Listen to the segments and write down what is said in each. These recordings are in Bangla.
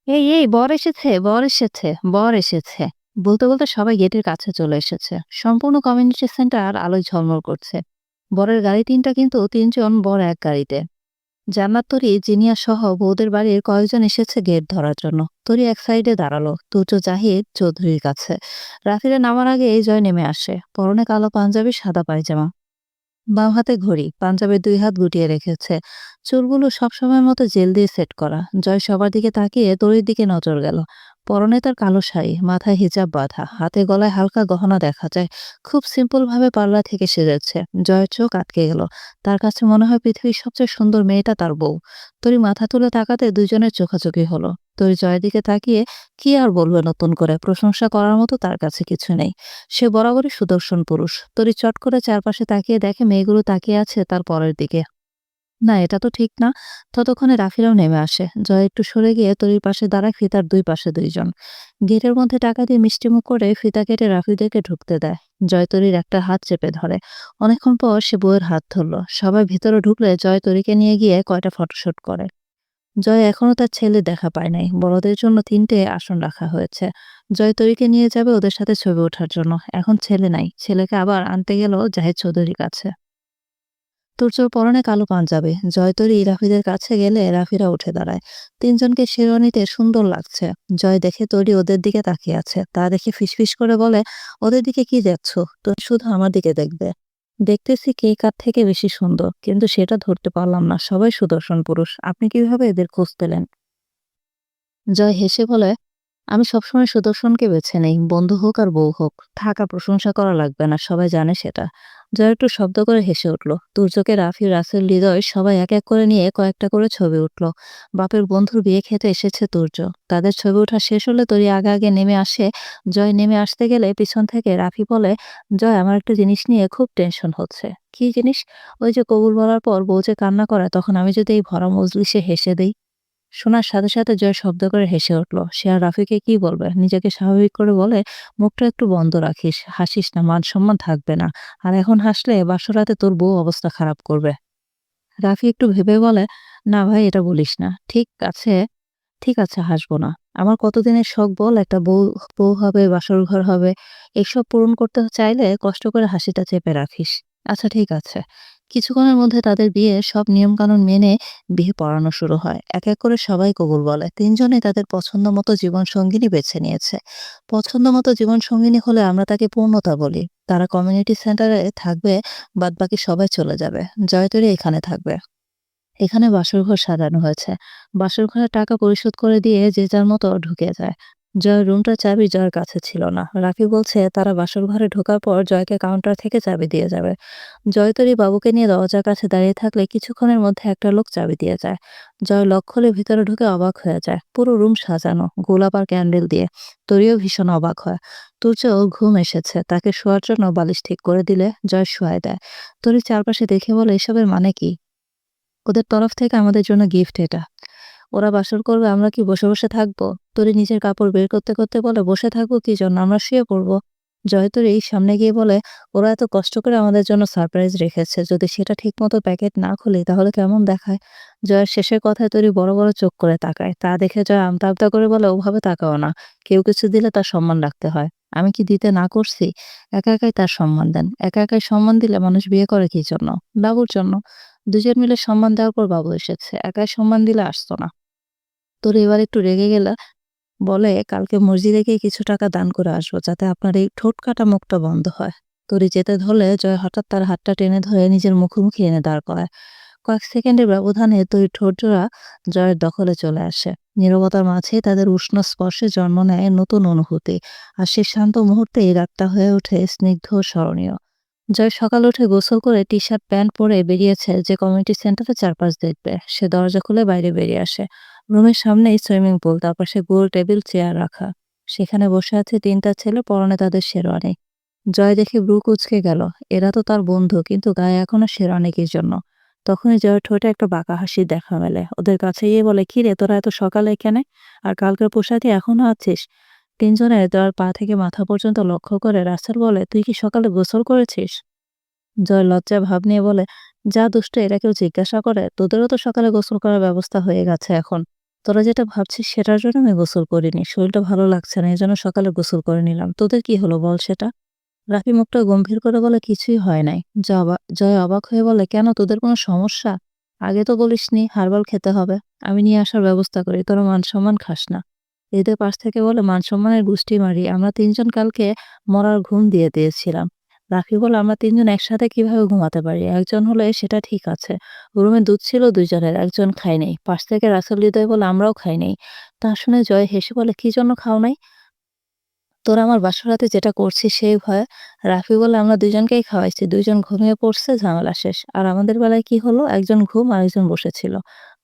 এই বর এসেছে, বর এসেছে, বর এসেছে। বলতে, বলতে সবাই গেটের কাছে চলে এসেছে। সম্পূর্ণ কমিউনিটি সেন্টার আলোয় ঝলমল করছে। বরের গাড়ি ৩ টা কিন্তু ৩ জন বর এক গাড়িতে। জান্নাত তরী, জিনিয়া সহ বউদের বাড়ির কয়েকজন এসেছে গেট ধরার জন্য। তরী এক সাইডে দাঁড়ালো, তুর্য জাহিদ চৌধুরীর কাছে। রাফিরা নামার আগে এই জয় নেমে আসে। পরনে কালো পাঞ্জাবি, সাদা পায়জামা। বাম হাতে ঘড়ি, পাঞ্জাবের ২ হাত গুটিয়ে রেখেছে। চুলগুলো সবসময়ের মতো জেল দিয়ে সেট করা। জয় সবার দিকে তাকিয়ে তরির দিকে নজর গেল। পরনে তার কালো শাড়ি, মাথায় হিজাব বাঁধা, হাতে গলায় হালকা গহনা দেখা যায়। খুব সিম্পল ভাবে পার্লার থেকে সেজেছে। জয়ের চোখ আটকে গেল। তার কাছে মনে হয় পৃথিবীর সবচেয়ে সুন্দর মেয়েটা তার বউ। তরি মাথা তুলে তাকাতে দুজনের চোখাচোখি হলো। তরি জয়ের দিকে তাকিয়ে কি আর বলবে নতুন করে, প্রশংসা করার মতো তার কাছে কিছু নেই। সে বরাবরই সুদর্শন পুরুষ। তরি চট করে চারপাশে তাকিয়ে দেখে মেয়েগুলো তাকিয়ে আছে তার পরের দিকে। না, এটা তো ঠিক না। ততক্ষণে রাফিরাও নেমে আসে। জয় একটু সরে গিয়ে তরির পাশে দাঁড়ায়, ফিতার ২ পাশে ২ জন। গেটের মধ্যে টাকা দিয়ে মিষ্টিমুখ করে ফিতা কেটে রাফিদেরকে ঢুকতে দেয়। জয় তরির একটা হাত চেপে ধরে। অনেকক্ষণ পর সে বউয়ের হাত ধরল। সবাই ভিতরে ঢুকলে জয় তরিকে নিয়ে গিয়ে কয়টা ফটোশুট করে। জয় এখনো তার ছেলে দেখা পায় নাই। বড়দের জন্য ৩টে আসন রাখা হয়েছে। জয় তরিকে নিয়ে যাবে ওদের সাথে ছবি ওঠার জন্য। এখন ছেলে নাই। ছেলেকে আবার আনতে গেল জাহিদ চৌধুরীর কাছে। তুর্যর পরনে কালো পাঞ্জাবি। জয় তরি রাফিদের কাছে গেলে রাফিরা উঠে দাঁড়ায়। ৩ জনকে শেরওয়ানিতে সুন্দর লাগছে। জয় দেখে তরি ওদের দিকে তাকিয়ে আছে। তা দেখে ফিসফিস করে বলে, ওদের দিকে কি দেখছো? তুমি শুধু আমার দিকে দেখবে। দেখতেছি কে কার থেকে বেশি সুন্দর, কিন্তু সেটা ধরতে পারলাম না। সবাই সুদর্শন পুরুষ। আপনি কিভাবে এদের খোঁজ পেলেন? জয় হেসে বলে, আমি সবসময় সুদর্শনকে বেছে নেই, বন্ধু হোক আর বউ হোক। থাকা প্রশংসা করা লাগবে না, সবাই জানে সেটা। জয় একটু শব্দ করে হেসে উঠল। তুর্যকে, রাফি, রাসেল, হৃদয় সবাই এক এক করে নিয়ে কয়েকটা করে ছবি উঠল। বাপের বন্ধুর বিয়ে খেতে এসেছে তুর্য। তাদের ছবি ওঠা শেষ হলে তরি আগে আগে নেমে আসে। জয় নেমে আসতে গেলে পিছন থেকে রাফি বলে, জয়, আমার একটা জিনিস নিয়ে খুব টেনশন হচ্ছে। কি জিনিস? ওই যে কবুল বলার পর বউ যে কান্না করে, তখন আমি যদি এই ভরা মজলিসে হেসে দেই। শোনার সাথে সাথে জয় শব্দ করে হেসে উঠল। সে আর রাফিকে কি বলবে? নিজেকে স্বাভাবিক করে বলে, মুখটা একটু বন্ধ রাখিস, হাসিস না, মান সম্মান থাকবে না। আর এখন হাসলে বাসরাতে তোর বউ অবস্থা খারাপ করবে। রাফি একটু ভেবে বলে, না ভাই, এটা বলিস না। ঠিক আছে, হাসবো না। আমার কতদিনের শখ বল, একটা বউ, বউ হবে, বাসর ঘর হবে। এসব পূরণ করতে চাইলে কষ্ট করে হাসিটা চেপে রাখিস। আচ্ছা, ঠিক আছে। কিছুক্ষণের মধ্যে তাদের বিয়ে সব নিয়মকানুন মেনে বিয়ে পড়ানো শুরু হয়। এক এক করে সবাই কবুল বলে। ৩ জনেই তাদের পছন্দ মতো জীবনসঙ্গিনী বেছে নিয়েছে। পছন্দ মতো জীবনসঙ্গিনী হলে আমরা তাকে পূর্ণতা বলি। তারা কমিউনিটি সেন্টারে থাকবে, বাদবাকি সবাই চলে যাবে। জয়তরী এখানে থাকবে। এখানে বাসরঘর সাজানো হয়েছে। বাসরঘরের টাকা পরিশোধ করে দিয়ে যে যার মতো ঢুকে যায়। জয়ের রুমটার চাবি জয়ের কাছে ছিল না। রাফি বলছে তারা বাসরঘরে ঢোকার পর জয়কে কাউন্টার থেকে চাবি দিয়ে যাবে। জয় তরী বাবুকে নিয়ে দরজার কাছে দাঁড়িয়ে থাকলে কিছুক্ষণের মধ্যে একটা লোক চাবি দিয়ে যায়। জয় লক খুলে ভিতরে ঢুকে অবাক হয়ে যায়। পুরো রুম সাজানো, গোলাপ আর ক্যান্ডেল দিয়ে। তরিও ভীষণ অবাক হয়। তুর্যও ঘুম এসেছে। তাকে শোয়ার জন্য বালিশ ঠিক করে দিলে জয় শোয়ায় দেয়। তরি চারপাশে দেখে বলে, এসবের মানে কি? ওদের তরফ থেকে আমাদের জন্য গিফট এটা। ওরা বাসর করবে, আমরা কি বসে বসে থাকবো? তরি নিজের কাপড় বের করতে করতে বলে, বসে থাকবো কি জন্য? আমরা শুয়ে পড়বো। জয়তরী সামনে গিয়ে বলে, ওরা এত কষ্ট করে আমাদের জন্য সারপ্রাইজ রেখেছে, যদি সেটা ঠিক মতো প্যাকেট না খুলি তাহলে কেমন দেখায়? জয়ের শেষের কথায় তরি বড় বড় চোখ করে তাকায়। তা দেখে জয় আমতা আমতা করে বলে, ওভাবে তাকাও না। কেউ কিছু দিলে তার সম্মান রাখতে হয়। আমি কি দিতে না করছি? একা একাই তার সম্মান দেন। একা একাই সম্মান দিলে মানুষ বিয়ে করে কি জন্য? বাবুর জন্য। দুজন মিলে সম্মান দেওয়ার পর বাবু এসেছে। একাই সম্মান দিলে আসতো না। তোর এবার একটু রেগে গেলা। বলে, কালকে মসজিদে গিয়ে কিছু টাকা দান করে আসবো, যাতে আপনার এই ঠোঁট কাটা মুখটা বন্ধ হয়। তরি যেতে ধরলে জয় হঠাৎ তার হাতটা টেনে ধরে নিজের মুখোমুখি এনে দাঁড় করায়। কয়েক সেকেন্ডের ব্যবধানে তরির ঠোঁটজোড়া জয়ের দখলে চলে আসে। নীরবতার মাঝে তাদের উষ্ণ স্পর্শে জন্ম নেয় নতুন অনুভূতি। আর সে শান্ত মুহূর্তে এই রাতটা হয়ে ওঠে স্নিগ্ধ ও স্মরণীয়। জয় সকাল উঠে গোসল করে টি শার্ট প্যান্ট পরে বেরিয়েছে যে কমিউনিটি সেন্টারে চারপাশ দেখবে। সে দরজা খুলে বাইরে বেরিয়ে আসে। রুমের সামনেই সুইমিং পুল, তার পাশে গোল টেবিল চেয়ার রাখা। সেখানে বসে আছে ৩টা ছেলে, পরনে তাদের শেরওয়ানি। জয় দেখে ব্রু কুঁচকে গেল। এরা তো তার বন্ধু, কিন্তু গায়ে এখনো শেরওয়ানি কির জন্য? তখনই জয়ের ঠোঁটে একটা বাঁকা হাসির দেখা মেলে। ওদের কাছে গিয়ে বলে, কি রে তোরা এত সকালে এখানে? আর কালকের পোশাকে এখনো আছিস? ৩ জনের তার পা থেকে মাথা পর্যন্ত লক্ষ্য করে রাসেল বলে, তুই কি সকালে গোসল করেছিস? জয় লজ্জা ভাব নিয়ে বলে, যা দুষ্ট, এরা কেউ জিজ্ঞাসা করে? তোদেরও তো সকালে গোসল করার ব্যবস্থা হয়ে গেছে এখন। তোরা যেটা ভাবছিস সেটার জন্য আমি গোসল করিনি। শরীরটা ভালো লাগছে না। এজন্য সকালে গোসল করে নিলাম। তোদের কি হলো বল সেটা? রাফি মুখটা গম্ভীর করে বলে, "কিছুই হয় নাই।" জয় অবাক হয়ে বলে, "কেন তোদের কোনো সমস্যা? আগে তো বলিসনি হারবাল খেতে হবে। আমি নিয়ে আসার ব্যবস্থা করি। তোরা মান-সম্মান খাস না।" এদের পাশ থেকে বলে, "মান-সম্মানের গুষ্টি মারি। আমরা ৩ জন কালকে মরার ঘুম দিয়ে দিয়েছিলাম।" রাফি বলে, "আমরা ৩ জন একসাথে কিভাবে ঘুমাতে পারি? একজন হলে সেটা ঠিক আছে। রুমে দুধ ছিল ২ জনের, একজন খায় নাই।" পাশ থেকে রাসেল হৃদয় বলে, "আমরাও খাই নাই।" তা শুনে জয় হেসে বলে, "কি জন্য খাও নাই? তোরা আমার বাসর রাতে যেটা করছিস সেই ভয়ে।" রাফি বলে, "আমরা ২ জনকেই খাওয়াইছি। ২ জন ঘুমিয়ে পড়ছে, ঝামেলা শেষ। আর আমাদের বেলায় কি হলো? একজন ঘুম আরেকজন বসেছিল।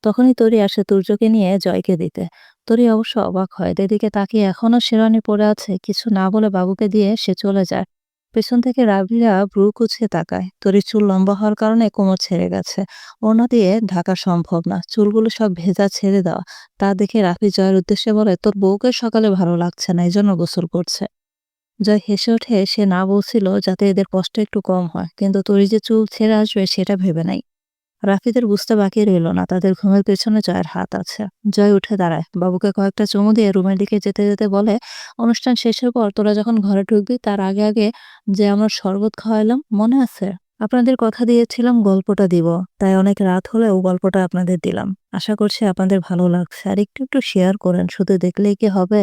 তখনই তরী আসে তুর্যকে নিয়ে জয়কে দিতে। তরী অবশ্য অবাক হয়। এদিকে তাকিয়ে এখনো শেরওয়ানি পরে আছে। কিছু না বলে বাবুকে দিয়ে সে চলে যায়। পেছন থেকে রাবিয়া ভ্রু কুঁচকে তাকায়। তরীর চুল লম্বা হওয়ার কারণে কোমর ছেড়ে গেছে। ওড়না দিয়ে ঢাকা সম্ভব না। চুলগুলো সব ভেজা, ছেড়ে দেওয়া। তা দেখে রাফি জয়ের উদ্দেশ্যে বলে, "তোর বউকে সকালে ভালো লাগছে না, এজন্য গোসল করছে।" জয় হেসে ওঠে। সে না বলছিল যাতে এদের কষ্ট একটু কম হয়, কিন্তু তরি যে চুল ছেড়ে আসবে সেটা ভেবে নাই। রাফিদের বুঝতে বাকি রইল না তাদের ঘুমের পেছনে জয়ের হাত আছে। জয় উঠে দাঁড়ায়, বাবুকে কয়েকটা চুমু দিয়ে রুমের দিকে যেতে যেতে বলে, "অনুষ্ঠান শেষের পর তোরা যখন ঘরে ঢুকবি তার আগে আগে যে আমরা শরবত খাওয়াইলাম মনে আছে? আপনাদের কথা দিয়েছিলাম গল্পটা দিব, তাই অনেক রাত হলেও গল্পটা আপনাদের দিলাম। আশা করছি আপনাদের ভালো লাগছে। আর একটু একটু শেয়ার করেন, শুধু দেখলেই কি হবে?"